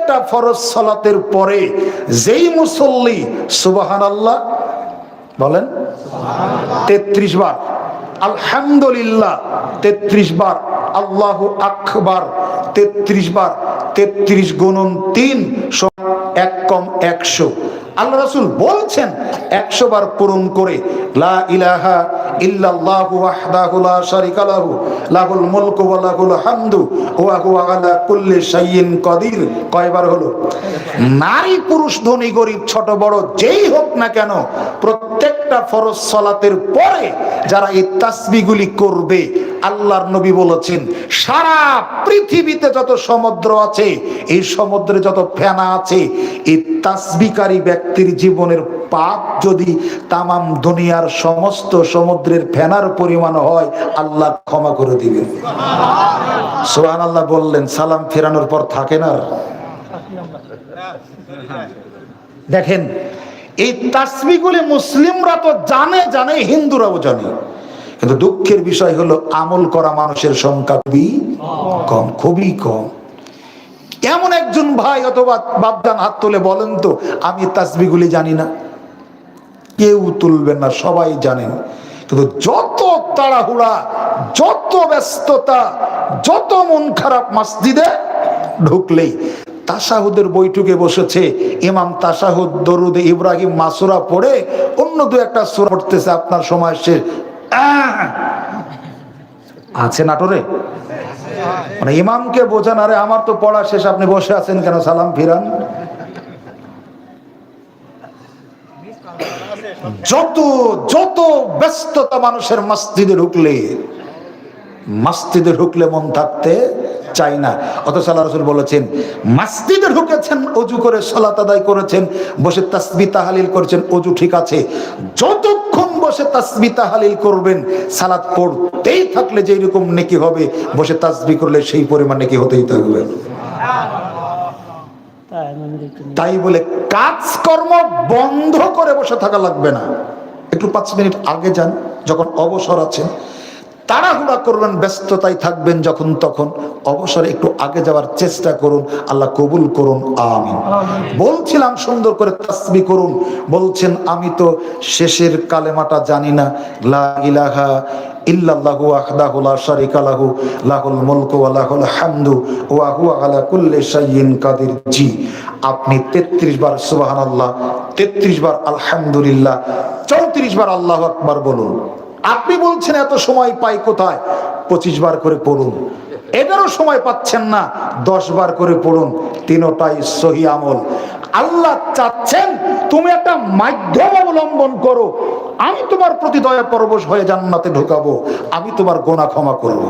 প্রত্যেকটা ফরজ সালাতের পরে যেই মুসল্লি সুবহানাল্লাহ বলেন 33 বার, আলহামদুলিল্লাহ 33 বার, আল্লাহু আকবার 33 বার, 33 গুণন 3 1 কম 100। আল্লাহ রাসূল বলছেন 100 বার পূরণ করে লা ইলাহা ইল্লাল্লাহু ওয়াহদাহু লা শারীকা লাহু লাহুল মুলকু ওয়া লাহুল হামদু ওয়া হুয়া আলা কুল্লি শাইইন কাদির কয়বার হলো? নারী পুরুষ ধনী গরিব ছোট বড় যেই হোক না কেন প্রত্যেকটা ফরজ সালাতের পরে যারা এই তাসবিহগুলি করবে, আল্লাহর নবী বলেছেন সারা পৃথিবীতে যত সমুদ্র আছে, এই সমুদ্রে যত ফেনা আছে, এই তাসবিহকারী ব্যক্তির জীবনের পাপ যদি তামাম দুনিয়ার সমস্ত সমুদ্রের ফেনার পরিমাণ হয়, আল্লাহ ক্ষমা করে দিবেন। সুবহানাল্লাহ বললেন, সালাম ফেরানোর পর থাকে না। দেখেন এই তাসবিহগুলি মুসলিমরা তো জানে, হিন্দুরাও জানে, কিন্তু দুঃখের বিষয় হলো আমল করা মানুষের সংখ্যা খুবই কম। এমন একজন ভাই অথবা বাপজান হাত তুলে বলেন তো, আমি তাসবিহগুলি জানি না। কেউ তুলবেন না, সবাই জানেন। কিন্তু যত তাড়াহুড়া, যত ব্যস্ততা, যত মন খারাপ, মসজিদে ঢুকলেই তাশাহুদের বৈঠকে বসেছে, ইমাম তাশাহুদ দরুদ ইব্রাহিম মাসুরা পড়ে অন্য দু একটা সূরা পড়তেছে, আপনার সময় শেষ আছে নাটোরে, মানে ইমামকে বোঝান, আরে আমার তো পড়া শেষ, আপনি বসে আছেন কেন, সালাম ফিরান। যত ব্যস্ততা মানুষের মসজিদে ঢুকলে মন থাকতে চাই না। অথচ আল্লাহ রাসূল বলেছেন, মসজিদে ঢুকেছেন, ওযু করে সালাত আদায় করেছেন, বসে তাসবিহ তাহলিল করেছেন, ওযু ঠিক আছে। যতক্ষণ বসে তাসবিহ তাহলিল করবেন, সালাত পড়তেই থাকলে যেই রকম নেকি হবে, বসে তাসবিহ করলে সেই পরিমাণ নেকি হতেই থাকবে। তাই বলে কাজকর্ম বন্ধ করে বসে থাকা লাগবে না। একটু 5 মিনিট আগে যান, যখন অবসর আছেন। তাড়াহুড়া করবেন, ব্যস্ততায় থাকবেন, যখন তখন অবসরে একটু আগে যাওয়ার চেষ্টা করুন। আল্লাহ কবুল করুন, আমিন। বলছিলাম সুন্দর করে তাসবিহ করুন। বলছেন আমি তো শেষের কালেমাটা জানি না, লা ইলাহা ইল্লাল্লাহু ওয়াহদাহু লা শারীকা লাহু লাহুল মুলকু ওয়া লাহুল হামদু ওয়া হুয়া আলা কুল্লি শাইইন কাদির। জি, আপনি 33 বার সুবহানাল্লাহ, 33 বার আলহামদুলিল্লাহ, 34 বার আল্লাহু আকবার বলুন। আপনি বলছেন এত সময় পাই কোথায়, 25 বার করে পড়ুন। এটারও সময় পাচ্ছেন না, 10 বার করে পড়ুন। তিনটাই সহি আমল। আল্লাহ চাচ্ছেন তুমি একটা মাধ্যম অবলম্বন করো, আমি তোমার প্রতি দয়া পরবশ হয়ে জান্নাতে ঢোকাবো, আমি তোমার গুনাহ ক্ষমা করব।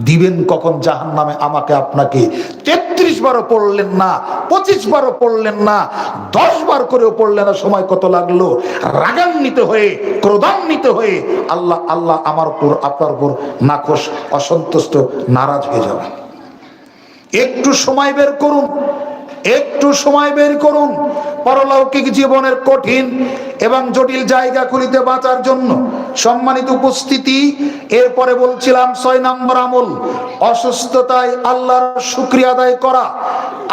দিবেন কখন জাহান্নামে আমাকে আপনাকে? 33 বারও পড়লেন না, 25 বারও পড়লেন না, 10 বার করেও পড়লেন না, সময় কত লাগলো? রাগান্বিত হয়ে, ক্রোধান্বিত হয়ে আল্লাহ আমার উপর, আপনার উপর নাখোশ, অসন্তুষ্ট, নারাজ হয়ে যাবে। একটু সময় বের করুন, একটু সময় বের করুন পারলৌকিক জীবনের কঠিন এবং জটিল জায়গাগুলিতে বাঁচার জন্য। সম্মানিত উপস্থিতি, এরপরে বলছিলাম 6 নম্বর আমল, অসুস্থতায় আল্লাহর শুকরিয়া আদায় করা।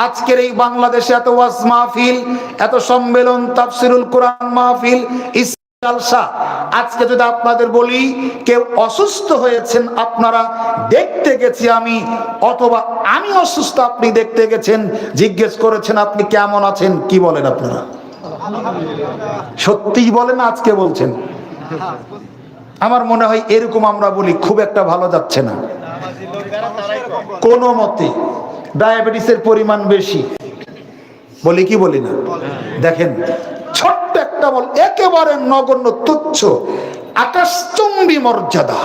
আজকের এই বাংলাদেশে এত ওয়াজ মাহফিল, এত সম্মেলন, তাফসিরুল কোরআন মাহফিল, জালসা, আজকে যদি আপনাদের বলি কেউ অসুস্থ হয়েছেন, আপনারা দেখতে গেছি আমি, অথবা আমি অসুস্থ আপনি দেখতে গেছেন, জিজ্ঞেস করেছেন আপনি কেমন আছেন, কি বলেন আপনারা? সত্যিই বলেন? আজকে বলছেন? আমার মনে হয় এরকম আমরা বলি খুব একটা ভালো যাচ্ছে না, কোন মতে ডায়াবেটিসের পরিমাণ বেশি, বলি কি বলি না? দেখেন, ছোট্ট একটা বল, একেবারে নগণ্য, তুচ্ছ, আকাশচুম্বী মর্যাদা।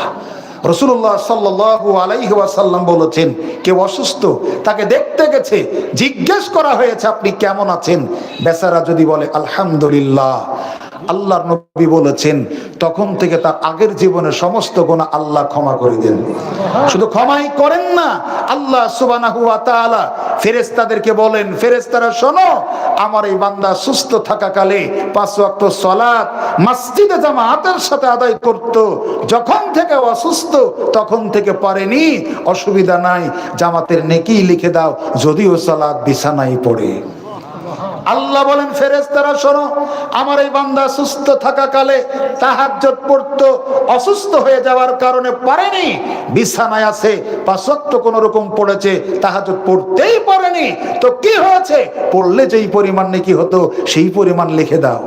রাসূলুল্লাহ সাল্লাল্লাহু আলাইহি ওয়াসাল্লাম বলেছেন, কেউ অসুস্থ, তাকে দেখতে গেছে, জিজ্ঞেস করা হয়েছে আপনি কেমন আছেন, বেচারা যদি বলে আলহামদুলিল্লাহ, আল্লাহর নবী বলেছেন তখন থেকে তার আগের জীবনের সমস্ত গুনাহ আল্লাহ ক্ষমা করে দেন। শুধু ক্ষমাই করেন না, আল্লাহ সুবহানাহু ওয়া তাআলা ফেরেশতাদেরকে বলেন, ফেরেশতারা শোনো, আমার এই বান্দা সুস্থ থাকাকালে 5 ওয়াক্ত সালাত মসজিদে জামাতের সাথে আদায় করত, যখন থেকে অসুস্থ তখন থেকে পারেনি, অসুবিধা নাই, জামাতের নেকি লিখে দাও যদিও সালাত বিছানায় পড়ে। আল্লাহ বলেন ফেরেশতারা শোনো, আমার এই বান্দা সুস্থ থাকাকালে তাহাজ্জুদ পড়তো, অসুস্থ হয়ে যাওয়ার কারণে পারেনি, বিছানায় আছে, 5 ওয়াক্ত কোন রকম পড়েছে, তাহাজ্জুদ পড়তেই পারেনি, তো কি হয়েছে, পড়লে যেই পরিমাণ নেকি হতো সেই পরিমাণ লিখে দাও।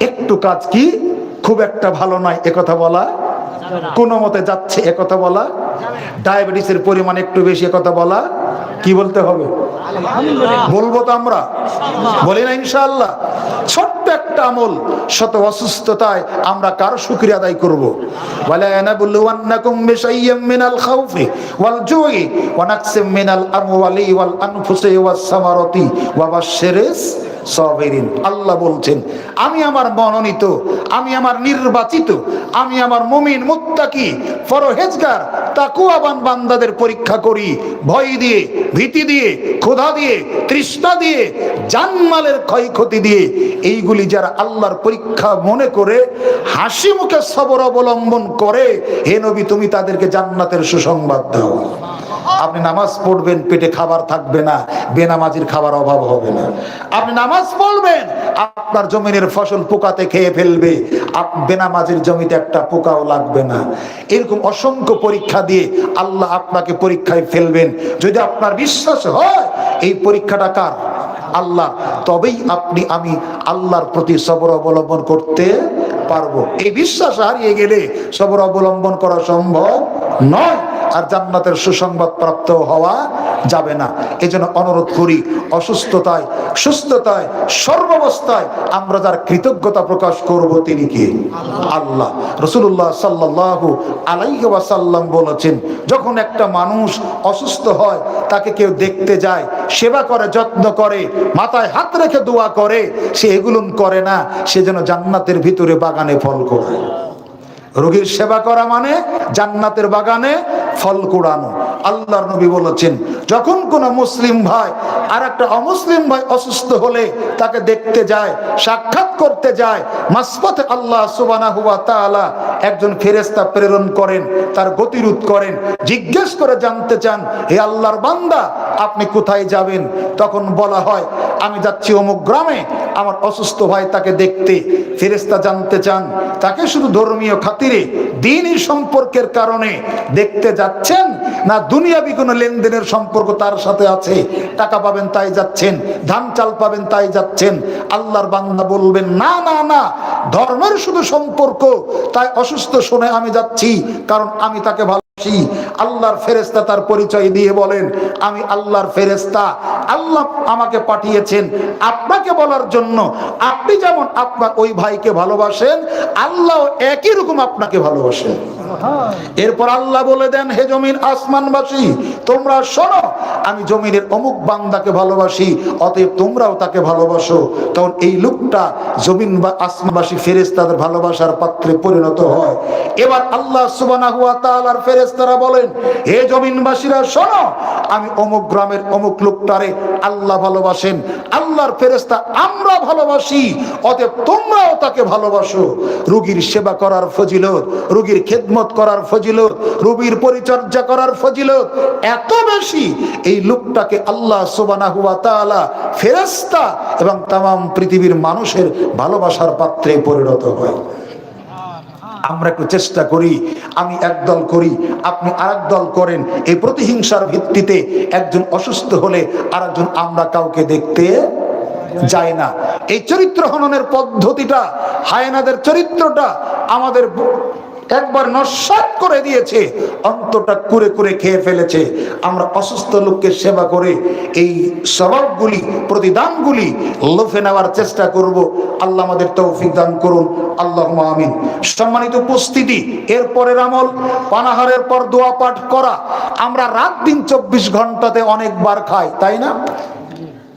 একটু কাজ কি খুব একটা ভালো নয় একথা বলা, কোন মতে যাচ্ছে একথা বলা, ডায়াবেটিসের পরিমাণ একটু বেশি একথা বলা, কি বলতে হবে, বলবো তো আমরা, বলি না ইনশাআল্লাহ। ছোট্ট একটা আমল, শত অসুস্থতায় আমরা কার শুকরিয়া আদায় করব? ওয়ালা নাবলুওয়ান্নাকুম বিশাইয়্যিম মিনাল খাউফি ওয়াল জুই ওয়া নাকসিম মিনাল আমওয়ালি ওয়াল আনফুসি ওয়াস সামারাতি ওয়া বাশশিরিস সাবিরিন। আল্লাহ বলছেন আমি আমার মনোনীত, আমি আমার নির্বাচিত, আমি আমার মুমিন মুত্তাকি পরহেজগার তাকওয়াবান বান্দাদের পরীক্ষা করি ভয় দিয়ে, ভীতি দিয়ে, ক্ষুধা দিয়ে, তৃষ্ণা দিয়ে, জানমালের ক্ষয়ক্ষতি দিয়ে। এইগুলি যারা আল্লাহর পরীক্ষা মনে করে হাসি মুখে সবর অবলম্বন করে, হে নবী তুমি তাদেরকে জান্নাতের সুসংবাদ দাও। আপনি নামাজ পড়বেন, পেটে খাবার থাকবে না, বেনামাজির খাবার অভাব হবে না। আপনি নামাজ পড়বেন, আপনার জমিনের ফসল পোকাতে খেয়ে ফেলবে, বেনামাজির জমিতে একটা পোকাও লাগবে না। এরকম অসংখ্য পরীক্ষা দিয়ে আল্লাহ আপনাকে পরীক্ষায় ফেলবেন। যদি আপনার বিশ্বাস হয় এই পরীক্ষাটা কার, আল্লাহ, তবেই আপনি আমি আল্লাহর প্রতি সবর অবলম্বন করতে পারবো। এই বিশ্বাস হারিয়ে গেলে সবর অবলম্বন করা সম্ভব নয়, আর জান্নাতের সুসংবাদ প্রাপ্ত হওয়া যাবে না। এজন্য অনুরোধ করি, অসুস্থতায় সুস্থতায় সর্বাবস্থায় আমরা যার কৃতজ্ঞতা প্রকাশ করব তিনি কে? আল্লাহ। রাসূলুল্লাহ সাল্লাল্লাহু আলাইহি ওয়াসাল্লাম বলেছেন, যখন একটা মানুষ অসুস্থ হয় তাকে কেউ দেখতে যায়, সেবা করে, যত্ন করে, মাথায় হাত রেখে দোয়া করে, সে এগুলো করে না, সে যেন জান্নাতের ভিতরে বাগানে ফল কুড়ায়। রোগীর সেবা করা মানে জান্নাতের বাগানে ফল কুড়ানো। আল্লাহর নবী বলেছেন, যখন কোন মুসলিম ভাই আর একটা অমুসলিম ভাই অসুস্থ হলে তাকে দেখতে যায়, সাক্ষাৎ করতে যায়, মাঝপথে আল্লাহ সুবহানাহু ওয়া তাআলা একজন ফেরেশতা প্রেরণ করেন, তার গতিরোধ করেন, জিজ্ঞেস করে জানতে চান, হে আল্লাহর বান্দা আপনি কোথায় যাবেন? তখন বলা হয় আমি যাচ্ছি অমুক গ্রামে, আমার অসুস্থ ভাই তাকে দেখতে। ফেরেশতা জানতে চান তাকে শুধু ধর্মীয় খাতিরে, দ্বীনি সম্পর্কের কারণে দেখতে যাচ্ছেন, না দুনিয়াবি কোনো লেনদেনের সম্পর্ক তার সাথে আছে, টাকা পাবেন তাই যাচ্ছেন, ধান চাল পাবেন তাই যাচ্ছেন? আল্লাহর বান্দা বলবেন না না না, ধর্মের শুধু সম্পর্ক, তাই অসুস্থ শুনে আমি যাচ্ছি, কারণ আমি তাকে ভালোবাসি। আল্লাহর ফেরেশতা তার পরিচয় দিয়ে বলেন, আমি আল্লাহর ফেরেশতা, আল্লাহ আমাকে পাঠিয়েছেন আপনাকে বলার জন্য, আপনি যেমন আপনার ওই ভাইকে ভালোবাসেন, আল্লাহ একই রকম আপনাকে ভালোবাসেন। এরপর আল্লাহ বলে দেন, হে জমিন আসমানবাসী তোমরা শোনো, আমি জমিনের অমুক বান্দাকে ভালোবাসি, অতএব তোমরাও তাকে ভালোবাসো। তখন এই লোকটা জমিন বা আসমানবাসী ফেরেশতাদের ভালোবাসার পাত্রে পরিণত হয়। এবার আল্লাহ সুবহানাহু ওয়া তাআলার ফেরেশতারা বলেন, হে জমিনবাসীরা শোনো, আমি অমুক গ্রামের অমুক লোকটারে আল্লাহ ভালোবাসেন, আল্লাহর ফেরেশতা আমরা ভালোবাসি, অতএব তোমরাও তাকে ভালোবাসো। রোগীর সেবা করার ফজিলত, রোগীর খেদমত করার ফজিলত, রোগীর পরিচর্যা করার ফজিলত এত বেশি, এই লোকটাকে আল্লাহ সুবহানাহু ওয়া তাআলা ফেরেশতা এবং তামাম পৃথিবীর মানুষের ভালোবাসার পাত্রে পরিণত হয়। আমরা একটু চেষ্টা করি, আমি একদল করি, আপনি আরেক দল করেন, এই প্রতিহিংসার ভিত্তিতে একজন অসুস্থ হলে আরেকজন আমরা কাউকে দেখতে যায় না। এই চরিত্র হননের পদ্ধতিটা, হায়নাদের চরিত্রটা আমাদের একবার নস্যাৎ করে দিয়েছে, অন্তরটা কুরে কুরে খেয়ে ফেলেছে। আমরা অসুস্থ লোককে সেবা করে এই সওয়াবগুলি, প্রতিদানগুলি লোভে নেওয়ার চেষ্টা করব। আল্লাহ আমাদের তৌফিক দান করুন, আল্লাহুম্মা আমিন। সম্মানিত উপস্থিতি, এরপরের আমল পানাহারের পর দোয়া পাঠ করা। আমরা রাত দিন 24 ঘন্টাতে অনেকবার খাই, তাই না?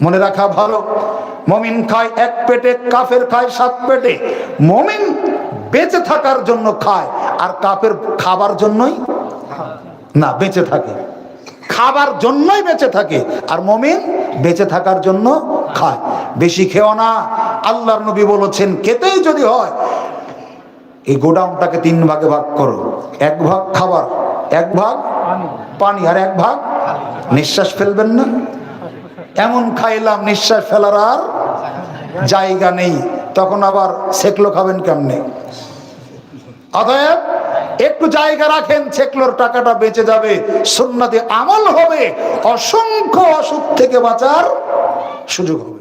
মনে রাখা ভালো, মুমিন খায় এক পেটে, কাফের খায় 7 পেটে। মুমিন বেঁচে থাকার জন্য খায়, আর কাফের খাবার জন্যই না, বেঁচে থাকে, খাবার জন্যই বেঁচে থাকে, আর মুমিন বেঁচে থাকার জন্য খায়। বেশি খেও না, আল্লাহর নবী বলেছেন খেতেই যদি হয় এই গোডাউনটাকে 3 ভাগে ভাগ করো, 1 ভাগ খাবার, 1 ভাগ পানি, আর 1 ভাগ নিঃশ্বাস ফেলবেন না। এমন খাইলাম নিঃশ্বাস ফেলার আর জায়গা নেই, তখন আবার সেকলো খাবেন কেমনে? অতএব একটু জায়গা রাখেন, সেকলোর টাকাটা বেঁচে যাবে, সুন্নতে আমল হবে, অসংখ্য অসুখ থেকে বাঁচার সুযোগ হবে।